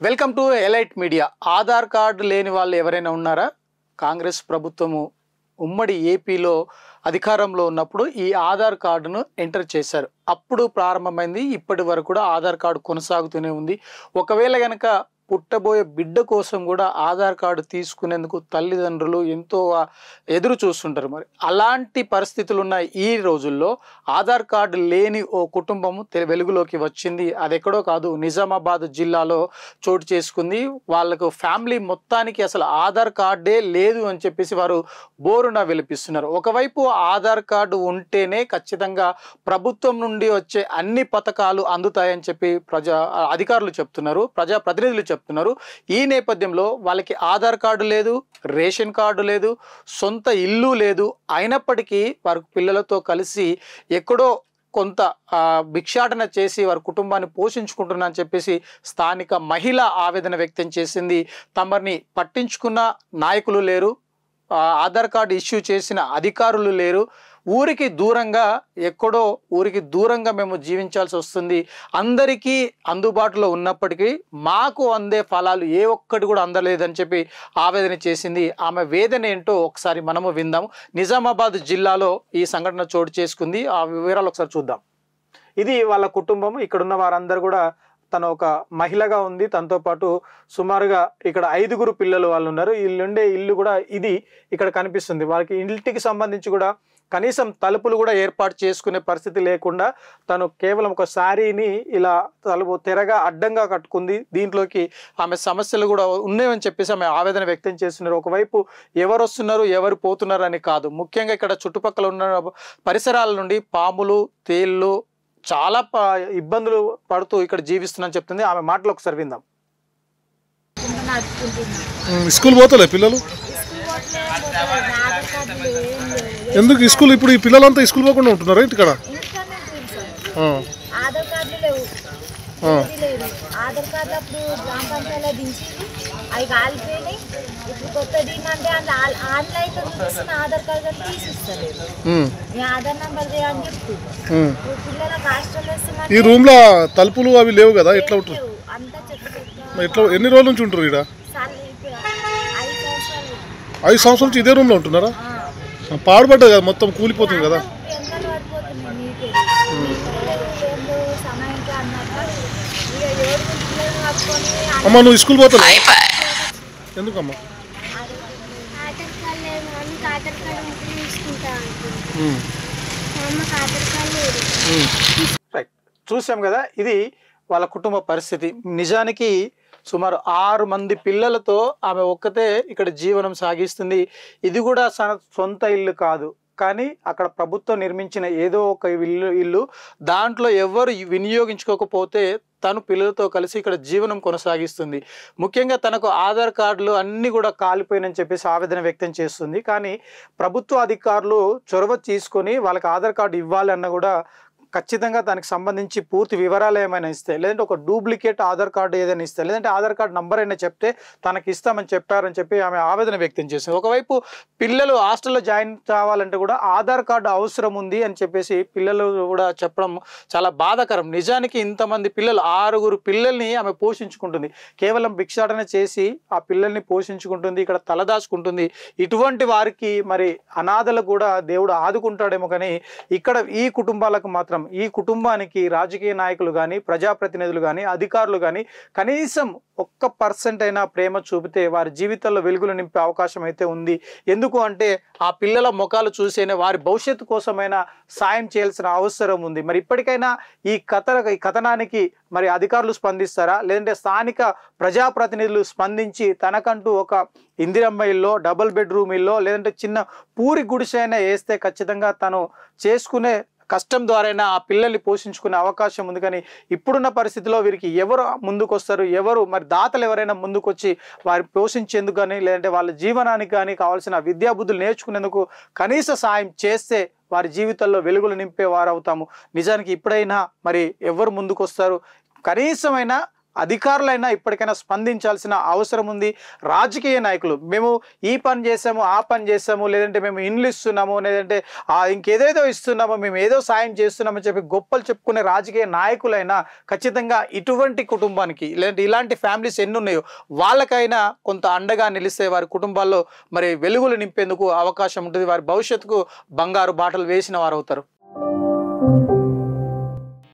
Welcome to elite media. Aadhaar card లేని వాళ్ళు ఎవరైనా ఉన్నారా? కాంగ్రెస్ ప్రభుత్వము ఉమ్మడి ఏపీలో అధికారంలో ఉన్నప్పుడు ఈ ఆధార్ కార్డును ఎంటర్ చేశారు. అప్పుడు ప్రారంభమైంది. ఇప్పటి వరకు కూడా ఆధార్ కార్డు కొనసాగుతూనే ఉంది. ఒకవేళ గనక పుట్టబోయే బిడ్డ కోసం కూడా ఆధార్ కార్డు తీసుకునేందుకు తల్లిదండ్రులు ఎంతో ఎదురు చూస్తుంటారు. మరి అలాంటి పరిస్థితులు ఉన్న ఈ రోజుల్లో ఆధార్ కార్డు లేని ఓ కుటుంబం వెలుగులోకి వచ్చింది. అది ఎక్కడో కాదు, నిజామాబాద్ జిల్లాలో చోటు చేసుకుంది. వాళ్ళకు ఫ్యామిలీ మొత్తానికి అసలు ఆధార్ కార్డే లేదు అని చెప్పేసి వారు బోరున విలపిస్తున్నారు. ఒకవైపు ఆధార్ కార్డు ఉంటేనే ఖచ్చితంగా ప్రభుత్వం నుండి వచ్చే అన్ని పథకాలు అందుతాయని చెప్పి అధికారులు చెప్తున్నారు, ప్రజాప్రతినిధులు చెప్తున్నారు. ఈ నేపథ్యంలో వాళ్ళకి ఆధార్ కార్డు లేదు, రేషన్ కార్డు లేదు, సొంత ఇల్లు లేదు. అయినప్పటికీ వారి పిల్లలతో కలిసి ఎక్కడో కొంత భిక్షాటన చేసి వారి కుటుంబాన్ని పోషించుకుంటున్నా అని చెప్పేసి స్థానిక మహిళ ఆవేదన వ్యక్తం చేసింది. తమని పట్టించుకున్న నాయకులు లేరు, ఆధార్ కార్డు ఇష్యూ చేసిన అధికారులు లేరు. ఊరికి దూరంగా ఎక్కడో ఊరికి దూరంగా మేము జీవించాల్సి వస్తుంది. అందరికీ అందుబాటులో ఉన్నప్పటికీ మాకు అందే ఫలాలు ఏ ఒక్కటి కూడా అందలేదని చెప్పి ఆవేదన చేసింది. ఆమె వేదన ఏంటో ఒకసారి మనము విందాము. నిజామాబాద్ జిల్లాలో ఈ సంఘటన చోటు చేసుకుంది. ఆ వివరాలు ఒకసారి చూద్దాం. ఇది వాళ్ళ కుటుంబం. ఇక్కడ ఉన్న వారందరూ కూడా, తను ఒక మహిళగా ఉంది, తనతో పాటు సుమారుగా ఇక్కడ 5గురు పిల్లలు వాళ్ళు ఉన్నారు. వీళ్ళుండే ఇల్లు కూడా ఇది ఇక్కడ కనిపిస్తుంది. వాళ్ళకి ఇంటికి సంబంధించి కూడా కనీసం తలుపులు కూడా ఏర్పాటు చేసుకునే పరిస్థితి లేకుండా తను కేవలం ఒక శారీని ఇలా తలుపు తెరగా అడ్డంగా కట్టుకుంది. దీంట్లోకి ఆమె సమస్యలు కూడా ఉన్నాయని చెప్పేసి ఆమె ఆవేదన వ్యక్తం చేస్తున్నారు. ఒకవైపు ఎవరు వస్తున్నారు ఎవరు పోతున్నారు అని కాదు, ముఖ్యంగా ఇక్కడ చుట్టుపక్కల ఉన్న పరిసరాల నుండి పాములు, తేళ్ళు చాలా ఇబ్బందులు పడుతూ ఇక్కడ జీవిస్తున్నారని చెప్తుంది. ఆమె మాటలు ఒకసారి విందాం. స్కూల్ పోతలే పిల్లలు? ఎందుకు స్కూల్? ఇప్పుడు ఈ పిల్లలంతా స్కూల్ పోకుండా ఉంటున్నారు ఇంటికాడ? ఆధార్ కార్డులు లేవు, ఆధార్ కార్డు అప్పుడు గ్రామ పంచాయతీలో దించి అవి కాలిపోయినాయి. ఇప్పుడు కొత్త అంటే ఆన్లైన్ లో చూపిస్తున్న ఆధార్ కార్డు తీసిస్తలేదు. మీ ఆధార్ నంబర్ అని చెప్తూ పిల్లలకు హాస్టల్ వేస్తున్నారు. ఈ రూమ్ లో తలుపులు అవి లేవు కదా, ఎట్లా ఉంటారు? అంతా ఎట్లా ఎన్ని రోజుల నుంచి ఉంటారు ఇక్కడ? 5 సంవత్సరాల నుంచి ఇదే రూమ్ లో ఉంటున్నారా? పాడుపడ్డది కదా, మొత్తం కూలిపోతుంది కదా. అమ్మా నువ్వు స్కూల్ పోతావు ఎందుకమ్మా? చూసాం కదా, ఇది వాళ్ళ కుటుంబ పరిస్థితి. నిజానికి సుమారు 6 మంది పిల్లలతో ఆమె ఒక్కతే ఇక్కడ జీవనం సాగిస్తుంది. ఇది కూడా సొంత ఇల్లు కాదు, కానీ అక్కడ ప్రభుత్వం నిర్మించిన ఏదో ఒక ఇల్లు దాంట్లో ఎవరు వినియోగించుకోకపోతే తను పిల్లలతో కలిసి ఇక్కడ జీవనం కొనసాగిస్తుంది. ముఖ్యంగా తనకు ఆధార్ కార్డులు అన్నీ కూడా కాలిపోయినని చెప్పేసి ఆవేదన వ్యక్తం చేస్తుంది. కానీ ప్రభుత్వ అధికారులు చొరవ తీసుకొని వాళ్ళకి ఆధార్ కార్డు ఇవ్వాలన్నా కూడా ఖచ్చితంగా దానికి సంబంధించి పూర్తి వివరాలు ఏమైనా ఇస్తే, లేదంటే ఒక డూప్లికేట్ ఆధార్ కార్డు ఏదైనా ఇస్తే, లేదంటే ఆధార్ కార్డు నంబర్ అయినా చెప్తే తనకి ఇస్తామని చెప్పారని చెప్పి ఆమె ఆవేదన వ్యక్తం చేసింది. ఒకవైపు పిల్లలు హాస్టల్లో జాయిన్ కావాలంటే కూడా ఆధార్ కార్డు అవసరం ఉంది అని చెప్పేసి పిల్లలు కూడా చెప్పడం చాలా బాధాకరం. నిజానికి ఇంతమంది పిల్లలు, 6గురు పిల్లల్ని ఆమె పోషించుకుంటుంది. కేవలం భిక్షాటన చేసి ఆ పిల్లల్ని పోషించుకుంటుంది, ఇక్కడ తలదాచుకుంటుంది. ఇటువంటి వారికి మరి అనాథలకు కూడా దేవుడు ఆదుకుంటాడేమో. కానీ ఇక్కడ ఈ కుటుంబాలకు మాత్రం, ఈ కుటుంబానికి రాజకీయ నాయకులు కానీ, ప్రజాప్రతినిధులు కానీ, అధికారులు కానీ కనీసం 1% అయినా ప్రేమ చూపితే వారి జీవితాల్లో వెలుగులు నింపే అవకాశం అయితే ఉంది. ఎందుకు అంటే ఆ పిల్లల ముఖాలు చూసేనే వారి భవిష్యత్తు కోసమైనా సాయం చేయాల్సిన అవసరం ఉంది. మరి ఇప్పటికైనా ఈ కథనానికి మరి అధికారులు స్పందిస్తారా, లేదంటే స్థానిక ప్రజాప్రతినిధులు స్పందించి తనకంటూ ఒక ఇందిరమ్మ ఇల్లో, డబుల్ బెడ్రూమ్ ఇల్లో, లేదంటే చిన్న పూరి గుడిసైనా వేస్తే ఖచ్చితంగా తను చేసుకునే కష్టం ద్వారైనా ఆ పిల్లల్ని పోషించుకునే అవకాశం ఉంది. కానీ ఇప్పుడున్న పరిస్థితిలో వీరికి ఎవరు ముందుకు వస్తారు, ఎవరు మరి దాతలు ఎవరైనా ముందుకొచ్చి వారి పోషించేందుకు కానీ, లేదంటే వాళ్ళ జీవనానికి కానీ కావాల్సిన విద్యాబుద్ధులు నేర్చుకునేందుకు కనీస సాయం చేస్తే వారి జీవితాల్లో వెలుగులు నింపే వారు అవుతాము. నిజానికి ఇప్పుడైనా మరి ఎవరు ముందుకు వస్తారు, కనీసమైనా అధికారులైనా ఇప్పటికైనా స్పందించాల్సిన అవసరం ఉంది. రాజకీయ నాయకులు మేము ఈ పని చేసాము, ఆ పని చేసాము, లేదంటే మేము ఇండ్లు ఇస్తున్నాము, లేదంటే ఇంకేదేదో ఇస్తున్నాము, మేము ఏదో సాయం చేస్తున్నామని చెప్పి గొప్పలు చెప్పుకునే రాజకీయ నాయకులైనా ఖచ్చితంగా ఇటువంటి కుటుంబానికి లేదంటే ఇలాంటి ఫ్యామిలీస్ ఎన్ని ఉన్నాయో వాళ్ళకైనా కొంత అండగా నిలిస్తే వారి కుటుంబాల్లో మరి వెలుగులు నింపేందుకు అవకాశం ఉంటుంది. వారి భవిష్యత్తుకు బంగారు బాటలు వేసిన వారు అవుతారు.